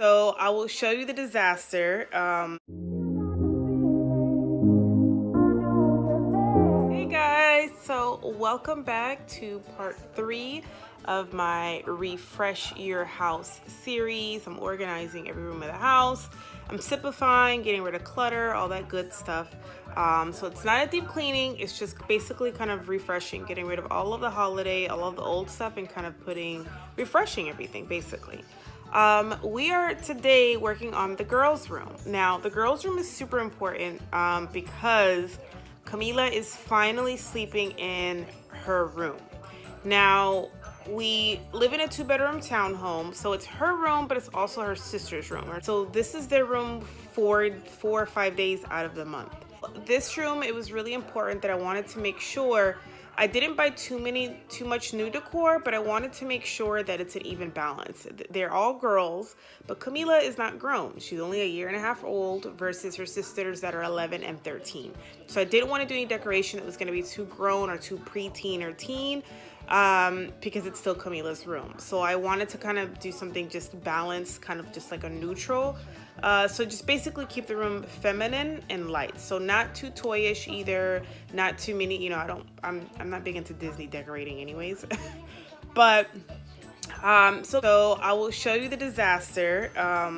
So I will show you the disaster. Hey guys, so welcome back to part 3 of my Refresh Your House series. I'm organizing every room of the house. I'm simplifying, getting rid of clutter, all that good stuff. So it's not a deep cleaning, it's just basically kind of refreshing, getting rid of all of the holiday, all of the old stuff, and kind of refreshing everything basically. We are today working on the girls' room. Now, the girls' room is super important because Camila is finally sleeping in her room. Now, we live in a 2-bedroom townhome, so it's her room, but it's also her sister's room. So this is their room 4 or 5 days out of the month. This room, it was really important that I wanted to make sure I didn't buy too much new decor, but I wanted to make sure that it's an even balance. They're all girls, but Camila is not grown. She's only a year and a half old versus her sisters that are 11 and 13. So I didn't want to do any decoration that was going to be too grown or too preteen or teen, because it's still Camila's room. So I wanted to kind of do something just balanced, kind of just like a neutral. So just basically keep the room feminine and light. So not too toyish either, not too many, I'm not big into Disney decorating anyways. But so I will show you the disaster.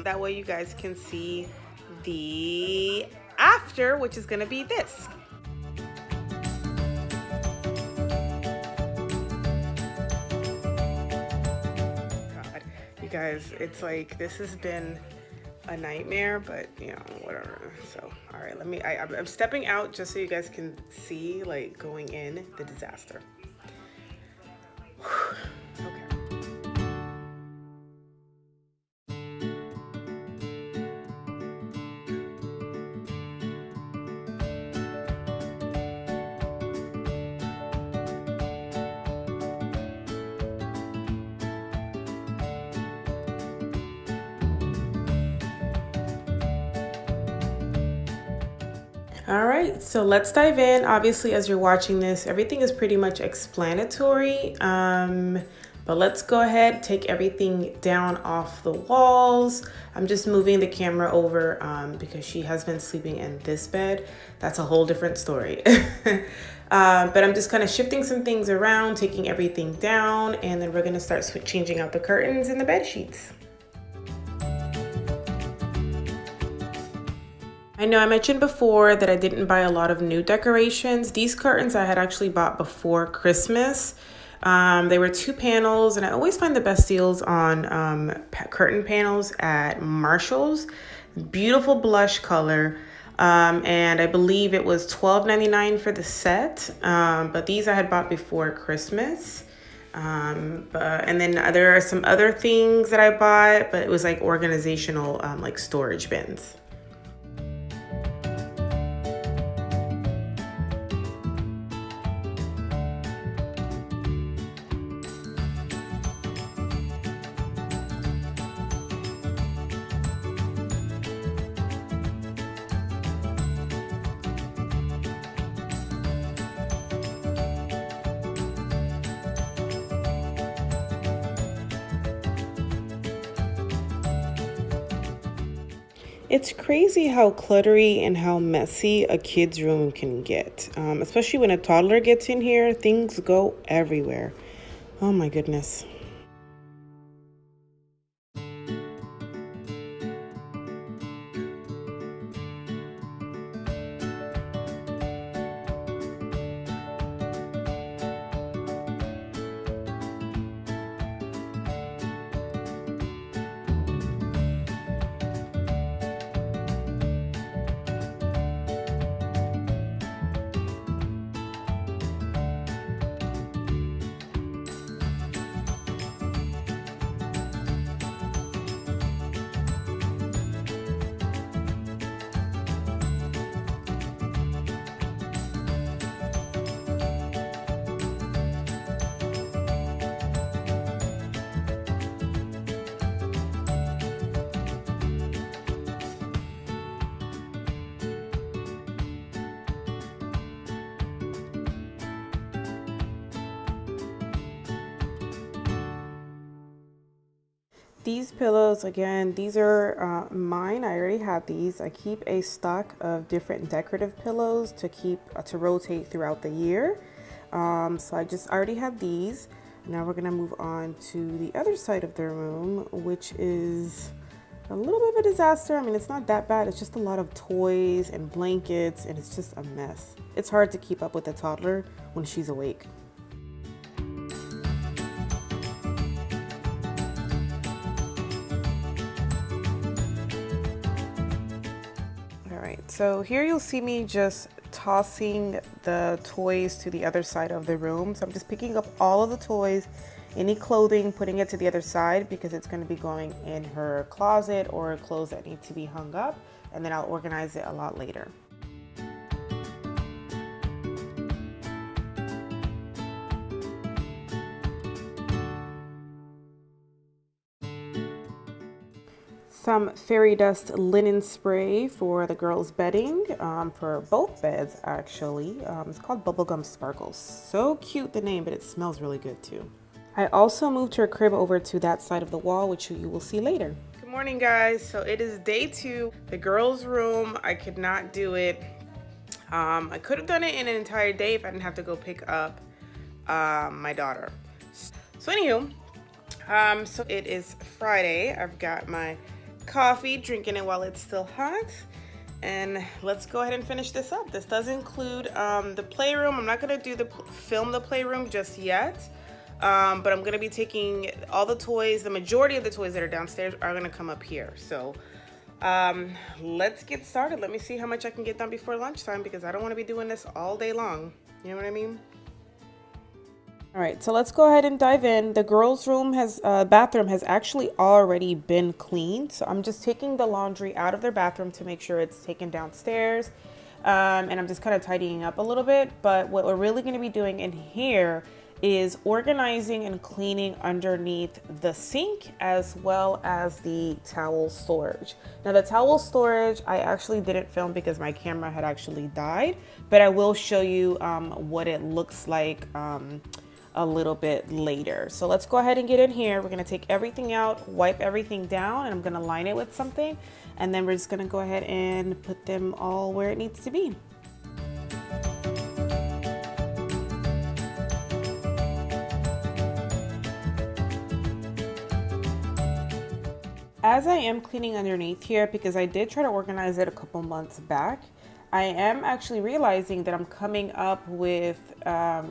That way you guys can see the after, which is gonna be this. God, you guys, it's like this has been a nightmare, but whatever. So all right, I'm stepping out just so you guys can see, like, going in the disaster. Okay. All right, so let's dive in. Obviously, as you're watching this, everything is pretty much explanatory. But let's go ahead, take everything down off the walls. I'm just moving the camera over because she has been sleeping in this bed. That's a whole different story. But I'm just kind of shifting some things around, taking everything down, and then we're gonna start changing out the curtains and the bed sheets. I know I mentioned before that I didn't buy a lot of new decorations. These curtains I had actually bought before Christmas. They were 2 panels, and I always find the best deals on curtain panels at Marshall's. Beautiful blush color. And I believe it was $12.99 for the set. But these I had bought before Christmas. And then there are some other things that I bought, but it was like organizational, like storage bins. It's crazy how cluttery and how messy a kid's room can get. Especially when a toddler gets in here, things go everywhere. Oh my goodness. These pillows, again, these are mine. I already have these. I keep a stock of different decorative pillows to keep to rotate throughout the year. So I already have these. Now we're gonna move on to the other side of the room, which is a little bit of a disaster. I mean, it's not that bad. It's just a lot of toys and blankets, and it's just a mess. It's hard to keep up with a toddler when she's awake. All right, so here you'll see me just tossing the toys to the other side of the room. So I'm just picking up all of the toys, any clothing, putting it to the other side because it's going to be going in her closet or clothes that need to be hung up, and then I'll organize it a lot later. Some fairy dust linen spray for the girls' bedding, for both beds actually. It's called Bubblegum Sparkles. So cute, the name, but it smells really good too. I also moved her crib over to that side of the wall, which you will see later. Good morning, guys. So it is day 2, the girls' room. I could not do it. I could have done it in an entire day if I didn't have to go pick up my daughter. So anywho, so it is Friday. I've got my coffee, drinking it while it's still hot, and let's go ahead and finish this up. This does include the playroom. I'm not going to film the playroom just yet, but I'm going to be taking all the toys. The majority of the toys that are downstairs are going to come up here. So let's get started. Let me see how much I can get done before lunchtime, because I don't want to be doing this all day long. You know what I mean? All right, so let's go ahead and dive in. The girls' room bathroom has actually already been cleaned. So I'm just taking the laundry out of their bathroom to make sure it's taken downstairs. And I'm just kind of tidying up a little bit. But what we're really going to be doing in here is organizing and cleaning underneath the sink as well as the towel storage. Now the towel storage, I actually didn't film because my camera had actually died, but I will show you what it looks like a little bit later. So let's go ahead and get in here. We're gonna take everything out, wipe everything down, and I'm gonna line it with something, and then we're just gonna go ahead and put them all where it needs to be. As I am cleaning underneath here, because I did try to organize it a couple months back, I am actually realizing that I'm coming up with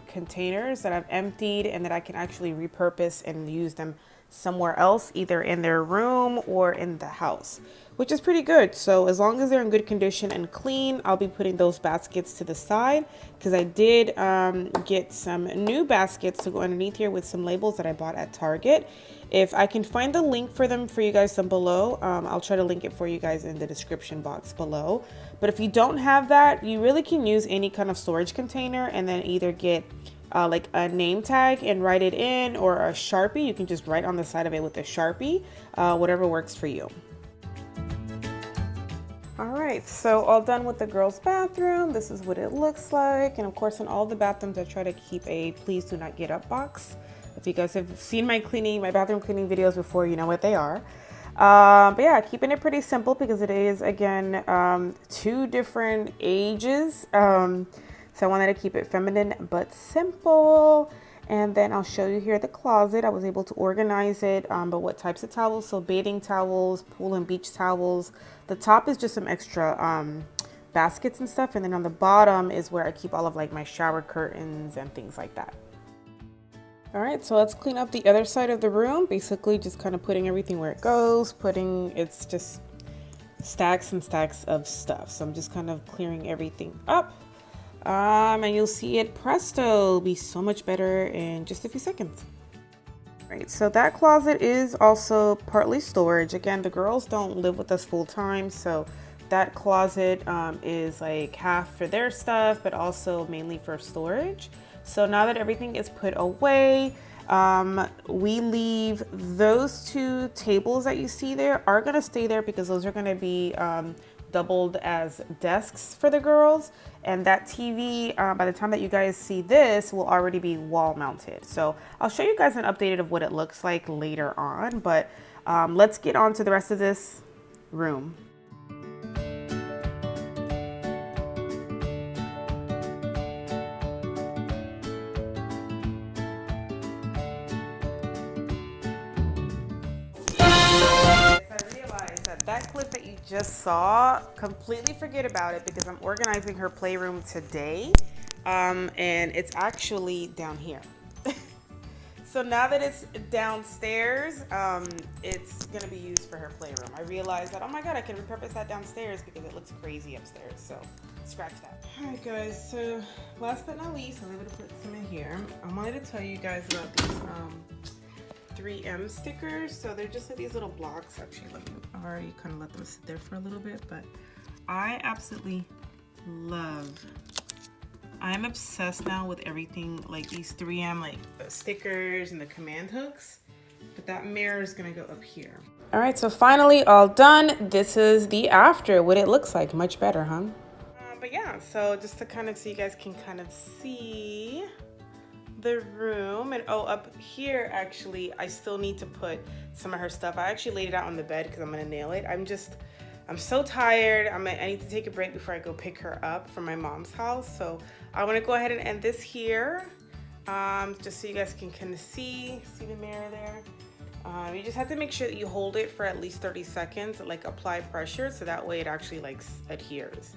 containers that I've emptied and that I can actually repurpose and use them somewhere else, either in their room or in the house, which is pretty good. So as long as they're in good condition and clean, I'll be putting those baskets to the side, because I did get some new baskets to go underneath here with some labels that I bought at Target. If I can find the link for them for you guys down below, I'll try to link it for you guys in the description box below. But if you don't have that, you really can use any kind of storage container and then either get like a name tag and write it in, or a Sharpie. You can just write on the side of it with a Sharpie, whatever works for you. All right, so all done with the girls' bathroom. This is what it looks like. And of course, in all the bathrooms, I try to keep a please do not get up box. If you guys have seen my bathroom cleaning videos before, you know what they are. But yeah, keeping it pretty simple because it is, again, 2 different ages. So I wanted to keep it feminine but simple. And then I'll show you here the closet. I was able to organize it, but what types of towels? So bathing towels, pool and beach towels. The top is just some extra baskets and stuff. And then on the bottom is where I keep all of like my shower curtains and things like that. All right, so let's clean up the other side of the room. Basically just kind of putting everything where it goes, it's just stacks and stacks of stuff. So I'm just kind of clearing everything up. And you'll see it, presto, be so much better in just a few seconds. All right, so that closet is also partly storage. Again, the girls don't live with us full time, so that closet is like half for their stuff, but also mainly for storage. So now that everything is put away, we leave those 2 tables that you see there are going to stay there because those are going to be doubled as desks for the girls. And that TV, by the time that you guys see this, will already be wall mounted. So I'll show you guys an updated of what it looks like later on. But Let's get on to the rest of this room. That clip that you just saw, completely forget about it because I'm organizing her playroom today, and it's actually down here. So now that it's downstairs, it's gonna be used for her playroom. I realized that, oh my god, I can repurpose that downstairs because it looks crazy upstairs, so scratch that. All right guys, so last but not least, I'm able to put some in here. I wanted to tell you guys about these 3M stickers. So they're just like these little blocks. Actually, I've already kind of let them sit there for a little bit, but I absolutely I'm obsessed now with everything like these 3M like stickers and the command hooks, but that mirror is gonna go up here. All right, so finally all done. This is the after, what it looks like. Much better, huh? But yeah, so just to kind of so you guys can kind of see the room. And oh, up here actually I still need to put some of her stuff. I actually laid it out on the bed because I'm gonna nail it. I'm so tired. I need to take a break before I go pick her up from my mom's house. So I want to go ahead and end this here, just so you guys can kind of see the mirror there. You just have to make sure that you hold it for at least 30 seconds, like apply pressure, so that way it actually like adheres.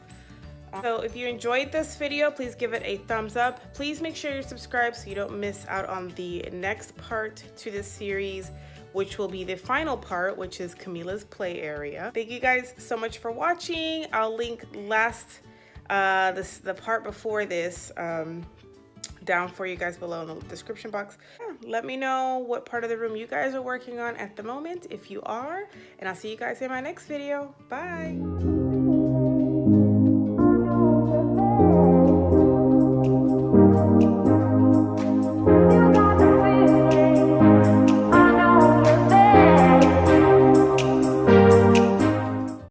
So if you enjoyed this video, please give it a thumbs up. Please make sure you're subscribed so you don't miss out on the next part to this series, which will be the final part, which is Camila's play area. Thank you guys so much for watching. I'll link the part before this down for you guys below in the description box. Let me know what part of the room you guys are working on at the moment, if you are, and I'll see you guys in my next video. Bye.